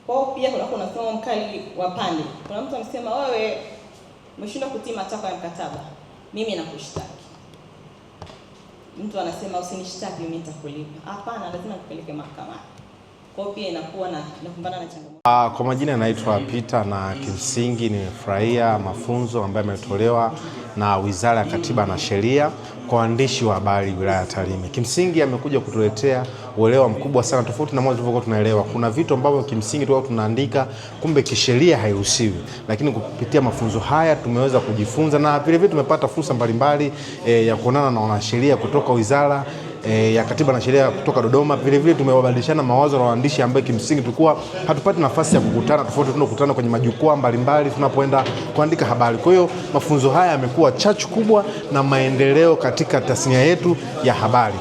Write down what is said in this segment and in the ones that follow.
Kwa hiyo pia kuna msimamo mkali wa pande. Kuna mtu amesema wewe umeshindwa kutii matakwa ya mkataba, mimi nakushtaki. Mtu anasema usinishtaki, mimi nitakulipa. Hapana, lazima nikupeleke mahakamani. Kwa hiyo pia inakuwa inakumbana na changamoto. Kwa majina naitwa Peter, na kimsingi nimefurahia mafunzo ambayo yametolewa na Wizara ya Katiba na Sheria kwa waandishi wa habari wilaya ya Tarime. Kimsingi amekuja kutuletea uelewa mkubwa sana, tofauti na mwanzo tulivyokuwa tunaelewa. Kuna vitu ambavyo kimsingi tulikuwa tunaandika kumbe kisheria hairuhusiwi, lakini kupitia mafunzo haya tumeweza kujifunza, na vile vile tumepata fursa mbalimbali ya kuonana na wanasheria kutoka Wizara ya Katiba na Sheria kutoka Dodoma. Vile vile tumewabadilishana mawazo na waandishi ambao kimsingi tulikuwa hatupati nafasi ya kukutana, tofauti tunakutana kwenye majukwaa mbalimbali tunapoenda kuandika habari. Kwa hiyo mafunzo haya yamekuwa chachu kubwa na maendeleo katika tasnia yetu ya habari.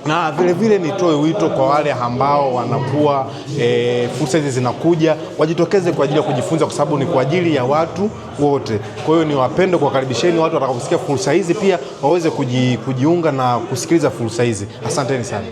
Na vile vile nitoe wito kwa wale ambao wanakuwa fursa hizi zinakuja, wajitokeze kwa ajili ya kujifunza, kwa sababu ni kwa ajili ya watu wote. Kwa hiyo niwapende kuwakaribisheni watu watakaposikia fursa hizi pia waweze kujiunga na kusikiliza fursa hizi. Asanteni sana.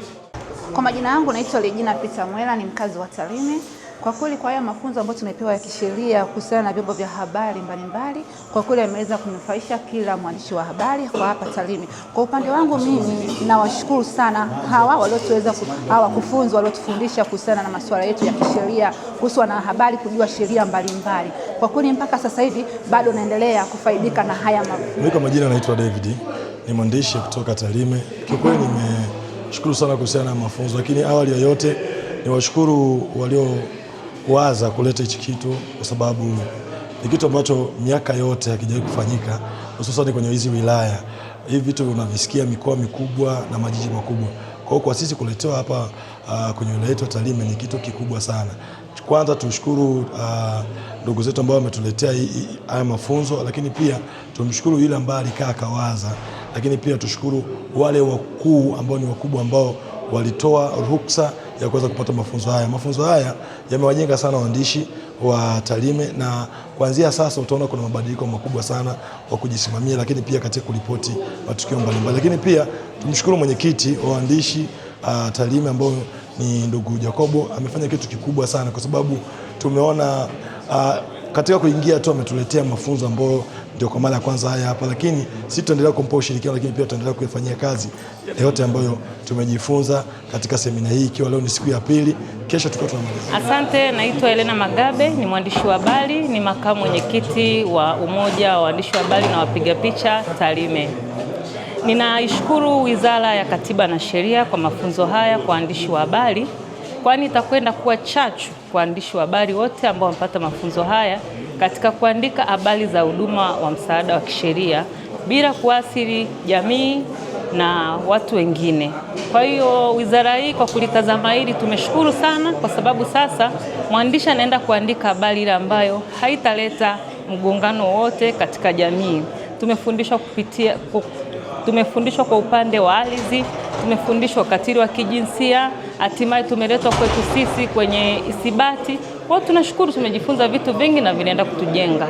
Kwa majina yangu naitwa Regina Peter Mwela, ni mkazi wa Tarime. Kwa kweli kwa haya mafunzo ambayo tumepewa ya kisheria kuhusiana na vyombo vya habari mbalimbali, kwa kweli yameweza kunufaisha kila mwandishi wa habari kwa hapa Tarime. Kwa upande wangu mimi nawashukuru sana hawa waliotuweza wakufunzi waliotufundisha kuhusiana na masuala yetu ya kisheria kuhusu na habari, kujua sheria mbalimbali. Kwa kweli mpaka sasa hivi bado naendelea kufaidika na haya mafunzo. Mimi kwa majina naitwa David, ni mwandishi kutoka Tarime. Kwa kweli nimeshukuru sana kuhusiana na mafunzo, lakini awali ya yote niwashukuru waliowaza kuleta hichi kitu, kwa sababu ni kitu ambacho miaka yote hakijawahi kufanyika, hususan kwenye hizi wilaya. Hivi vitu unavisikia mikoa mikubwa na majiji makubwa. Kwa hiyo kwa sisi kuletewa hapa kwenye wilaya yetu ya Tarime ni kitu kikubwa sana. Kwanza tushukuru ndugu zetu ambao wametuletea haya mafunzo, lakini pia tumshukuru yule ambaye alikaa akawaza, lakini pia tushukuru wale wakuu ambao ni wakubwa ambao walitoa ruksa ya kuweza kupata mafunzo haya. Mafunzo haya yamewajenga sana waandishi wa Tarime, na kuanzia sasa utaona kuna mabadiliko makubwa sana wa kujisimamia, lakini pia katika kuripoti matukio mbalimbali. Lakini pia tumshukuru mwenyekiti wa waandishi Tarime ambao ni ndugu Jacobo, amefanya kitu kikubwa sana, kwa sababu tumeona katika kuingia tu ametuletea mafunzo ambayo ndio kwa mara ya kwanza haya hapa, lakini sisi tutaendelea kumpa ushirikiano, lakini pia tutaendelea kufanyia kazi yote ambayo tumejifunza katika semina hii, ikiwa leo ni siku ya pili, kesho tutakuwa tunamaliza. Asante, naitwa Elena Magabe, ni mwandishi wa habari, ni makamu mwenyekiti wa Umoja wa Waandishi wa Habari na Wapiga Picha Tarime. Ninaishukuru Wizara ya Katiba na Sheria kwa mafunzo haya kwa waandishi wa habari, kwani itakwenda kuwa chachu kwa waandishi wa habari wote ambao wamepata mafunzo haya katika kuandika habari za huduma wa msaada wa kisheria bila kuathiri jamii na watu wengine. Kwa hiyo wizara hii kwa kulitazama hili tumeshukuru sana, kwa sababu sasa mwandishi anaenda kuandika habari ile ambayo haitaleta mgongano wote katika jamii. Tumefundishwa kwa upande wa ardhi, tumefundishwa ukatili wa kijinsia, hatimaye tumeletwa kwetu sisi kwenye isibati. Kwa hiyo tunashukuru, tumejifunza vitu vingi na vinaenda kutujenga.